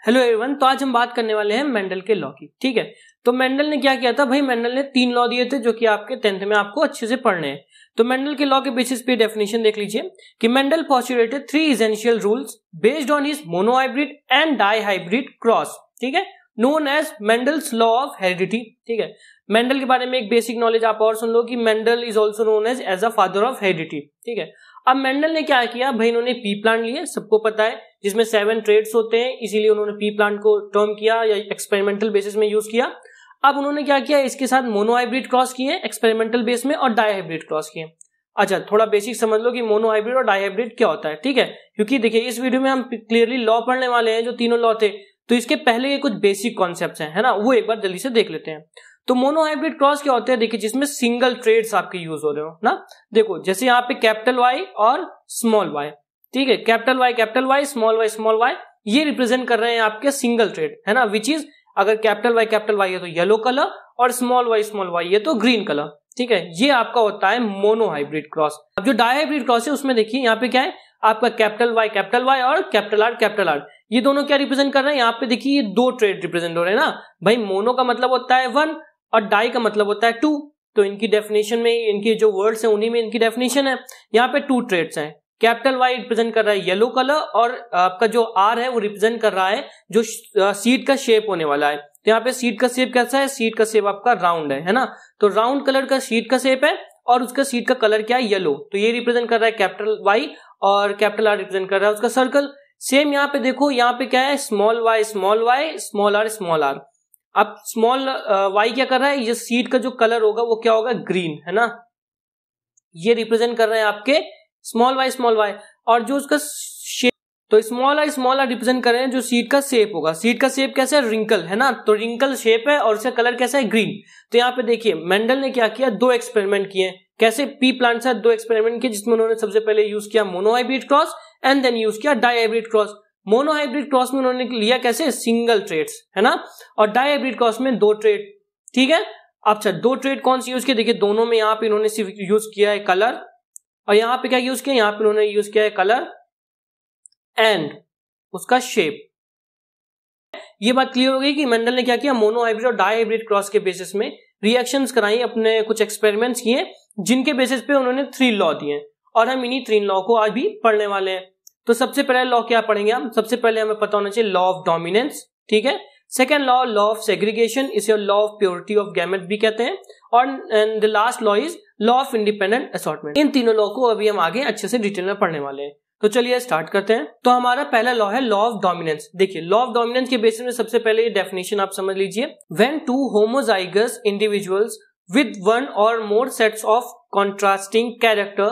Hello everyone, तो आज हम बात करने वाले हैं मेंडल के लॉ की। ठीक है, तो मेंडल ने क्या किया था भाई, मेंडल ने 3 लॉ दिए थे जो कि आपके 10th में आपको अच्छे से पढ़ने हैं। तो मेंडल के लॉ के बेसिस पे डेफिनेशन देख लीजिए कि Mendel postulated 3 essential rules based on his monohybrid and dihybrid cross, ठीक है, known as Mendel's law of heredity. ठीक है, मेंडल के बारे में एक बेसिक नॉलेज आप और सुन लो कि Mendel is also known as a father of heredity. ठीक है, अब मेंडल ने क्या किया भाई, इन्होंने पी प्लांट लिए, सबको पता है, जिसमें 7 ट्रेड्स होते हैं, इसीलिए उन्होंने पी प्लांट को टर्म किया या एक्सपेरिमेंटल बेसिस में यूज किया। अब उन्होंने क्या किया, इसके साथ मोनोहाइब्रिड क्रॉस किए एक्सपेरिमेंटल बेस में और डाइहाइब्रिड क्रॉस किए। अच्छा, थोड़ा बेसिक समझ लो कि मोनोहाइब्रिड और डाइहाइब्रिड क्या होता है। ठीक है, क्योंकि देखिए इस वीडियो में हम क्लियरली लॉ पढ़ने वाले हैं, जो तीनों लॉ थे, तो इसके पहले के कुछ बेसिक कॉन्सेप्ट्स हैं, है ना, वो एक बार जल्दी से देख लेते हैं। तो मोनोहाइब्रिड क्रॉस क्या होते हैं, देखिए जिसमें सिंगल ट्रेड्स आपके यूज हो रहे हो ना। देखो जैसे यहाँ पे कैपिटल वाई और स्मॉल वाई, ठीक है, कैपिटल वाई स्मॉल वाई, ये रिप्रेजेंट कर रहे हैं आपके सिंगल ट्रेड, है ना, विच इज अगर कैपिटल वाई है तो येलो कलर और स्मॉल वाई है तो ग्रीन कलर। ठीक है, ये आपका होता है मोनोहाइब्रिड क्रॉस। अब जो डाइहाइब्रिड क्रॉस है उसमें देखिए यहाँ पे क्या है, आपका कैपिटल वाई और कैपिटल आर, ये दोनों क्या रिप्रेजेंट कर रहे हैं, यहाँ पे देखिए ये 2 ट्रेड रिप्रेजेंट हो रहे हैं ना भाई। मोनो का मतलब होता है 1 और डाई का मतलब होता है 2, तो इनकी डेफिनेशन में, इनके जो वर्ड्स हैं उन्हीं में इनकी डेफिनेशन है। यहाँ पे 2 ट्रेड्स हैं, कैपिटल वाई रिप्रेजेंट कर रहा है येलो कलर और आपका जो आर है वो रिप्रेजेंट कर रहा है जो सीड का शेप होने वाला है। तो यहाँ पे सीड का शेप कैसा है, सीड का शेप आपका राउंड है ना, तो राउंड कलर का सीड का शेप है और उसका सीड का कलर क्या है, येलो, तो ये रिप्रेजेंट कर रहा है कैपिटल वाई और कैपिटल आर रिप्रेजेंट कर रहा है उसका सर्कल। सेम यहाँ पे देखो, यहाँ पे क्या है, स्मॉल वाई स्मॉल आर। अब स्मॉल वाई क्या कर रहा है, ये सीड का जो कलर होगा वो क्या होगा, ग्रीन, है ना, ये रिप्रेजेंट कर रहे हैं आपके स्मॉल वाई और जो उसका शेप, तो स्मॉल आर रिप्रेजेंट कर रहे हैं जो सीड का शेप होगा। सीड का शेप कैसा है, रिंकल, है ना, तो रिंकल शेप है और उसका कलर कैसा है, ग्रीन। तो यहाँ पे देखिए मेंडल ने क्या किया, 2 एक्सपेरिमेंट किए, कैसे, पी प्लांट से 2 एक्सपेरिमेंट किए, जिसमें उन्होंने सबसे पहले यूज किया monohybrid cross and then use किया डाइहाइब्रिड क्रॉस। मोनोहाइब्रिड क्रॉस में उन्होंने लिया कैसे, सिंगल ट्रेड्स, है ना, और डाइहाइब्रिड क्रॉस में 2 ट्रेड। ठीक है, अच्छा 2 ट्रेड कौन सी यूज किया, देखिए दोनों में यहाँ पे इन्होंने सिर्फ यूज किया है कलर, और यहाँ पे क्या यूज किया, यहाँ पे उन्होंने यूज किया है कलर एंड उसका शेप। ये बात क्लियर हो गई कि मेंडल ने क्या किया, मोनोहाइब्रिड और डाइहाइब्रिड क्रॉस के बेसिस में रिएक्शंस कराई, अपने कुछ एक्सपेरिमेंट्स किए, जिनके बेसिस पे उन्होंने 3 लॉ दिए और हम इन्हीं 3 लॉ को आज भी पढ़ने वाले हैं। तो सबसे पहले लॉ क्या पढ़ेंगे हम, सबसे पहले हमें पता होना चाहिए लॉ ऑफ डोमिनेंस। ठीक है, सेकेंड लॉ ऑफ सेग्रीगेशन, इसे law of purity of gamete भी कहते हैं, और the last law is law of independent assortment. इन तीनों लॉ को अभी हम आगे अच्छे से डिटेल में पढ़ने वाले हैं। तो चलिए स्टार्ट करते हैं। तो हमारा पहला लॉ है लॉ ऑफ डोमिनेंस। देखिए लॉ ऑफ डोमिनेंस के बेसिस में सबसे पहले ये डेफिनेशन आप समझ लीजिए, when 2 homozygous individuals with 1 or more sets of contrasting character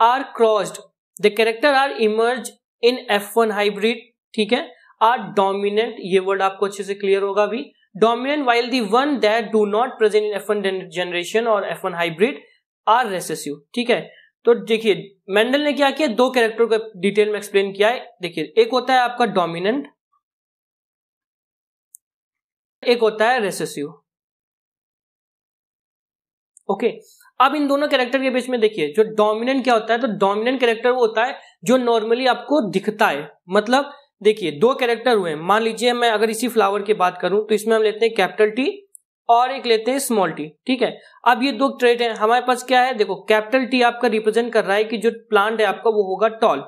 are crossed, the character are emerge in F1 hybrid, ठीक है, are dominant, ये वर्ड आपको अच्छे से क्लियर होगा अभी, dominant while the one that do not present in F1 generation और F1 hybrid are recessive। ठीक है, तो देखिए मेंडल ने क्या किया, 2 कैरेक्टर को डिटेल में एक्सप्लेन किया है। देखिए एक होता है आपका डोमिनेंट, एक होता है रेसेसिव। ओके, अब इन दोनों कैरेक्टर के बीच में देखिए जो डोमिनेंट क्या होता है, तो डोमिनेंट कैरेक्टर वो होता है जो नॉर्मली आपको दिखता है। मतलब देखिए 2 कैरेक्टर हुए, मान लीजिए मैं अगर इसी फ्लावर की बात करूं तो इसमें हम लेते हैं कैपिटल टी और एक लेते हैं स्मॉल टी। ठीक है, अब ये 2 ट्रेट हैं हमारे पास, क्या है, देखो कैपिटल टी आपका रिप्रेजेंट कर रहा है कि जो प्लांट है आपका वो होगा टॉल।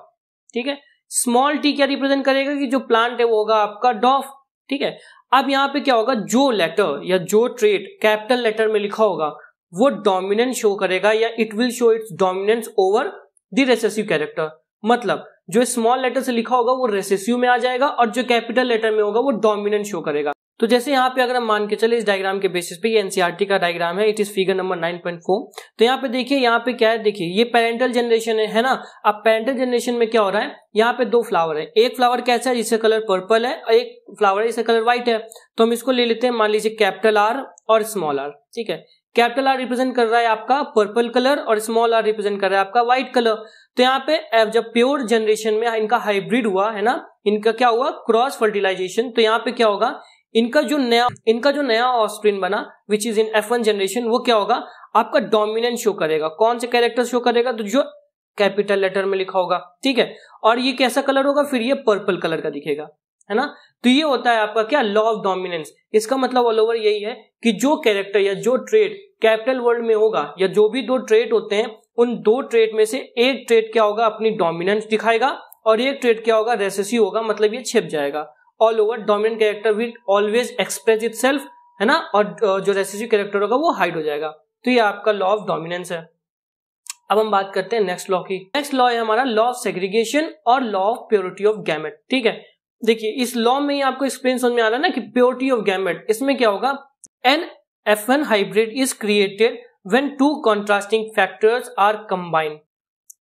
ठीक है, स्मॉल टी क्या रिप्रेजेंट करेगा कि जो प्लांट है वो होगा आपका डॉफ। ठीक है, अब यहाँ पे क्या होगा, जो लेटर या जो ट्रेट कैपिटल लेटर में लिखा होगा वो डोमिनेंट शो करेगा या it will show it's dominance over the recessive character. मतलब जो स्मॉल लेटर से लिखा होगा वो रेसेसिव में आ जाएगा और जो कैपिटल लेटर में होगा वो डोमिनेंट शो करेगा। तो जैसे यहाँ पे अगर हम मान के चले इस डायग्राम के बेसिस पे, ये एनसीईआरटी का डायग्राम है, इट इज फिगर नंबर 9.4। तो यहाँ पे देखिए, यहाँ पे क्या है, देखिए ये पेरेंटल जनरेशन है ना। अब पेरेंटल जनरेशन में क्या हो रहा है, यहाँ पे 2 फ्लावर है, एक फ्लावर कैसा है जिसका कलर पर्पल है और एक फ्लावर है जिसका कलर व्हाइट है। तो हम इसको ले लेते हैं, मान लीजिए कैपिटल आर और स्मॉल आर। ठीक है, कैपिटल आर रिप्रेजेंट कर रहा है आपका पर्पल कलर और स्मॉल आर रिप्रेजेंट कर रहा है आपका व्हाइट कलर। तो यहाँ पे जब प्योर जनरेशन में इनका हाइब्रिड हुआ है ना, इनका क्या हुआ, क्रॉस फर्टिलाइजेशन, तो यहाँ पे क्या होगा, इनका जो नया ऑफस्प्रिंग बना which is in F1 generation, वो क्या होगा, आपका डोमिनेंट शो करेगा। कौन से कैरेक्टर शो करेगा, तो जो कैपिटल लेटर में लिखा होगा, ठीक है। और ये कैसा कलर होगा, फिर ये पर्पल कलर का दिखेगा, है ना। तो ये होता है आपका क्या, लॉ ऑफ डोमिनेंस। इसका मतलब ऑल ओवर यही है कि जो कैरेक्टर या जो ट्रेट कैपिटल वर्ड में होगा, या जो भी दो ट्रेट होते हैं, उन दो ट्रेट में से एक ट्रेट क्या होगा, अपनी डोमिनेंस दिखाएगा, और एक ट्रेट क्या होगा, रेसेसिव होगा, मतलब ये छिप जाएगा। All over dominant character will always express itself, है ना, और जो रेसेसिव कैरेक्टर होगा वो हाइड हो जाएगा। तो ये आपका लॉ ऑफ डोमिनेंस है। अब हम बात करते हैं नेक्स्ट लॉ की। नेक्स्ट लॉ है हमारा लॉ ऑफ सेग्रीगेशन और law of purity of gamete, ठीक है। देखिए इस लॉ में ही आपको एक्सप्लेन समझ में आ रहा है ना कि प्योरिटी ऑफ गैमेट, इसमें क्या होगा, N F1 hybrid is created when two contrasting factors are combined.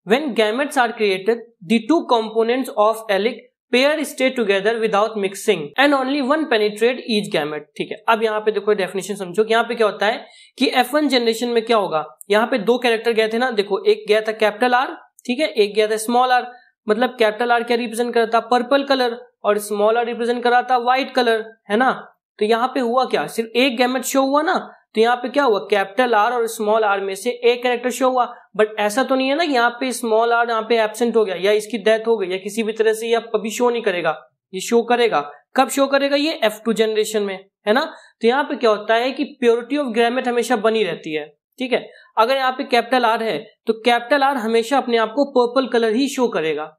When gametes are created, the two components of allic pair stay together without mixing and only one penetrate each gamete, ठीक है। अब यहाँ पे देखो definition समझो कि यहाँ पे क्या होता है कि F1 जनरेशन में क्या होगा, यहाँ पे दो कैरेक्टर गए थे ना, देखो एक गया था कैपिटल आर, ठीक है, एक गया था स्मॉल आर। मतलब कैपिटल आर क्या रिप्रेजेंट कर रहा था, पर्पल कलर, और स्मॉल आर रिप्रेजेंट कर रहा था व्हाइट कलर, है ना। तो यहाँ पे हुआ क्या, सिर्फ एक गैमेट शो हुआ ना, तो यहाँ पे क्या हुआ, कैपिटल आर और स्मॉल आर में से एक कैरेक्टर शो हुआ। बट ऐसा तो नहीं है ना कि यहाँ पे स्मॉल आर यहाँ पे एब्सेंट हो गया, या इसकी डेथ हो गई, या किसी भी तरह से ये कभी शो नहीं करेगा। ये शो करेगा, कब शो करेगा, ये F2 जनरेशन में, है ना। तो यहाँ पे क्या होता है कि प्योरिटी ऑफ गैमेट हमेशा बनी रहती है, ठीक है। अगर यहाँ पे कैपिटल आर है तो कैपिटल आर हमेशा अपने आप को पर्पल कलर ही शो करेगा।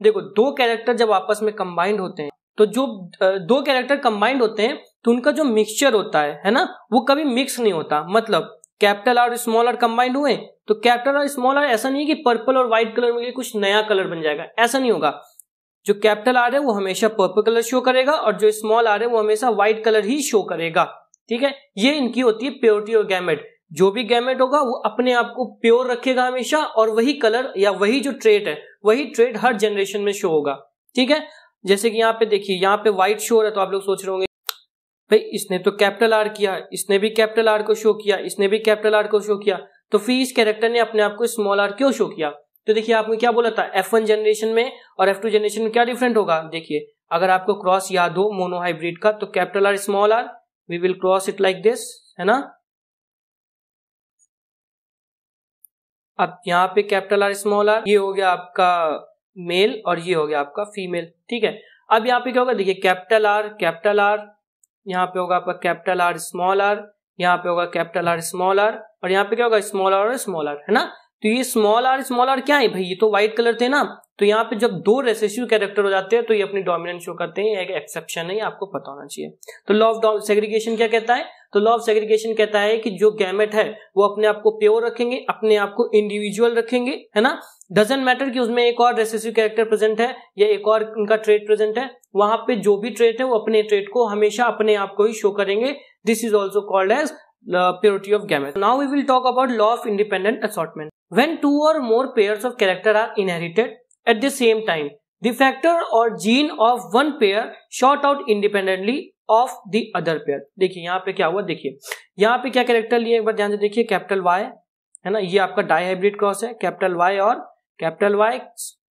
देखो दो कैरेक्टर जब आपस में कंबाइंड होते हैं, तो जो दो कैरेक्टर कंबाइंड होते हैं तो उनका जो मिक्सचर होता है ना, वो कभी मिक्स नहीं होता। मतलब कैपिटल आर और स्मॉल आर कंबाइंड हुए तो कैपिटल और स्मॉल आर ऐसा नहीं है कि पर्पल और व्हाइट कलर में कुछ नया कलर बन जाएगा, ऐसा नहीं होगा। जो कैपिटल आर है वो हमेशा पर्पल कलर शो करेगा, और जो स्मॉल आर है वो हमेशा व्हाइट कलर ही शो करेगा, ठीक है। ये इनकी होती है प्योरिटी ऑफ गैमेट। जो भी गैमेट होगा वो अपने आप को प्योर रखेगा हमेशा, और वही कलर या वही जो ट्रेट है वही ट्रेट हर जनरेशन में शो होगा, ठीक है। जैसे कि यहाँ पे देखिए, यहाँ पे व्हाइट शो है, तो आप लोग सोच रहे होंगे भाई इसने तो कैपिटल आर किया, इसने भी कैपिटल आर को शो किया, इसने भी कैपिटल आर को शो किया, तो फिर इस कैरेक्टर ने अपने आप को स्मॉल आर क्यों शो किया। तो देखिए आपने क्या बोला था, F1 जनरेशन में और F2 जनरेशन में क्या डिफरेंट होगा। देखिए अगर आपको क्रॉस याद हो मोनो हाइब्रिड का, तो capital R small R, we will cross it like this, है ना। अब यहाँ पे कैपिटल आर स्मॉल आर, ये हो गया आपका मेल और ये हो गया आपका फीमेल, ठीक है। अब यहाँ पे क्या होगा, देखिए कैपिटल आर, यहाँ पे होगा आपका कैपिटल आर स्मॉल आर, यहाँ पे होगा कैपिटल आर स्मॉल आर, और यहाँ पे क्या होगा स्मॉल आर और स्मॉल आर, है ना। तो ये स्मॉल आर क्या है भाई, ये तो व्हाइट कलर थे ना। तो यहाँ पे जब दो रेसेसिव कैरेक्टर हो जाते हैं तो ये अपनी डोमिनेंस शो करते हैं, एक एक्सेप्शन है, आपको पता होना चाहिए। तो लॉ ऑफ सेग्रीगेशन क्या कहता है, तो लॉ ऑफ सेग्रीगेशन कहता है कि जो गैमेट है वो अपने आप को प्योर रखेंगे, अपने आप को इंडिविजुअल रखेंगे, है ना। डजंट मैटर कि उसमें एक और रेसेसिव कैरेक्टर प्रेजेंट है या एक और उनका ट्रेट प्रेजेंट है, वहां पे जो भी ट्रेट है वो अपने ट्रेट को हमेशा अपने आप को ही शो करेंगे। This is also called as purity of gamete. Now we will talk about law of independent assortment. When two or more pairs of character are inherited at the same time, the factor or gene of one pair short out independently of the other pair। देखिए यहाँ पे क्या हुआ, देखिए यहाँ पे क्या character लिए, एक बार ध्यान से देखिए, कैपिटल वाई है ना, ये आपका डाई हाइब्रिड क्रॉस है, कैपिटल वाई और कैपिटल वाई,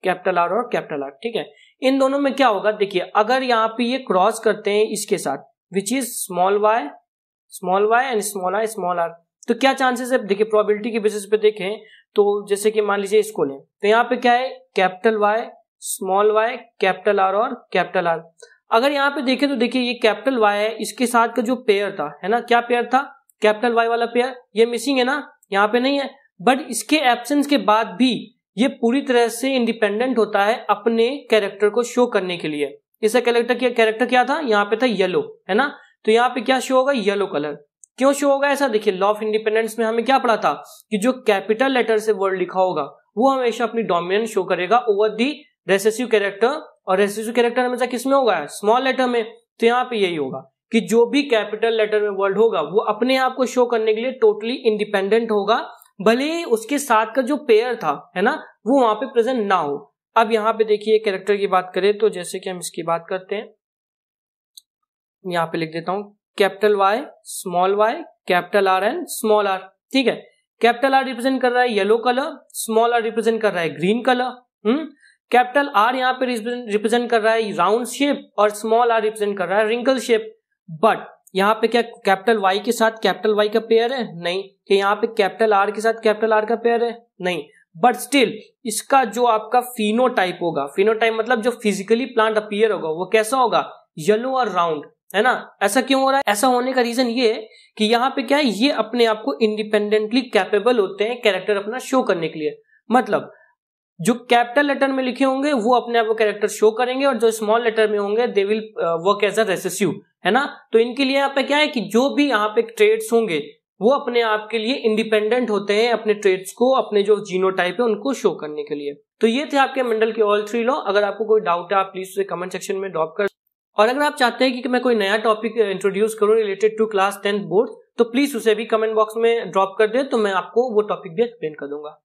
कैपिटल आर और कैपिटल आर, ठीक है। इन दोनों में क्या होगा, देखिए अगर यहाँ पे ये क्रॉस करते हैं इसके साथ, which is small Y and small R, तो क्या चांसेस है, देखिए प्रोबेबिलिटी के बेसिस पे देखें तो जैसे कि मान लीजिए इसको लें, तो यहाँ पे क्या है, capital Y, small Y, capital R और कैपिटल आर। अगर यहाँ पे देखें तो देखिए ये कैपिटल वाई है, इसके साथ का जो पेयर था, है ना, क्या पेयर था, कैपिटल वाई वाला पेयर, ये मिसिंग है ना, यहाँ पे नहीं है। बट इसके एब्सेंस के बाद भी ये पूरी तरह से इंडिपेंडेंट होता है अपने कैरेक्टर को शो करने के लिए। इसका कैरेक्टर क्या था, यहाँ पे था येलो, है ना, तो यहाँ पे क्या शो होगा, येलो कलर। क्यों शो होगा ऐसा, देखिए लॉ ऑफ इंडिपेंडेंस में हमें क्या पढ़ा था कि जो कैपिटल लेटर से वर्ड लिखा होगा वो हमेशा अपनी डोमिनेंस शो करेगा ओवर दी रेसेसिव कैरेक्टर, और रेसेसिव कैरेक्टर हमेशा किसमें होगा, स्मॉल लेटर में। तो यहाँ पे यही होगा कि जो भी कैपिटल लेटर में वर्ड होगा वो अपने आप को शो करने के लिए टोटली इंडिपेंडेंट होगा, भले ही उसके साथ का जो पेयर था, है ना, वो वहां पे प्रेजेंट ना हो। अब यहाँ पे देखिए कैरेक्टर की बात करें तो जैसे कि हम इसकी बात करते हैं, यहाँ पे लिख देता हूं capital Y, small Y, capital R and small R, ठीक है। कैपिटल आर रिप्रेजेंट कर रहा है yellow colour, small R represent कर रहा है ग्रीन कलर। कैपिटल आर यहाँ पे रिप्रेजेंट कर रहा है राउंड शेप और स्मॉल आर रिप्रेजेंट कर रहा है रिंकल शेप। बट यहाँ पे क्या कैपिटल वाई के साथ कैपिटल वाई का पेयर है, नहीं। कि यहाँ पे कैपिटल आर के साथ कैपिटल आर का पेयर है, नहीं। बट स्टिल इसका जो आपका फिनोटाइप होगा, फिनोटाइप मतलब जो फिजिकली प्लांट अपीयर होगा वो कैसा होगा, येलो और राउंड, है ना। ऐसा क्यों हो रहा है, ऐसा होने का रीजन ये है कि यहाँ पे क्या है, ये अपने आप को इंडिपेंडेंटली कैपेबल होते हैं कैरेक्टर अपना शो करने के लिए। मतलब जो कैपिटल लेटर में लिखे होंगे वो अपने आप को कैरेक्टर शो करेंगे और जो स्मॉल लेटर में होंगे they will work as a recessive, है ना। तो इनके लिए यहाँ पे क्या है कि जो भी यहाँ पे ट्रेड्स होंगे वो अपने आप के लिए इंडिपेंडेंट होते हैं अपने ट्रेड्स को, अपने जो जीनोटाइप है उनको शो करने के लिए। तो ये थे आपके मेंडल के ऑल 3 लॉ। अगर आपको कोई डाउट है आप प्लीज उसे कमेंट सेक्शन में ड्रॉप कर, और अगर आप चाहते हैं कि मैं कोई नया टॉपिक इंट्रोड्यूस करूं related to class 10th board तो प्लीज उसे भी कमेंट बॉक्स में ड्रॉप कर दे, तो मैं आपको वो टॉपिक भी एक्सप्लेन कर दूंगा।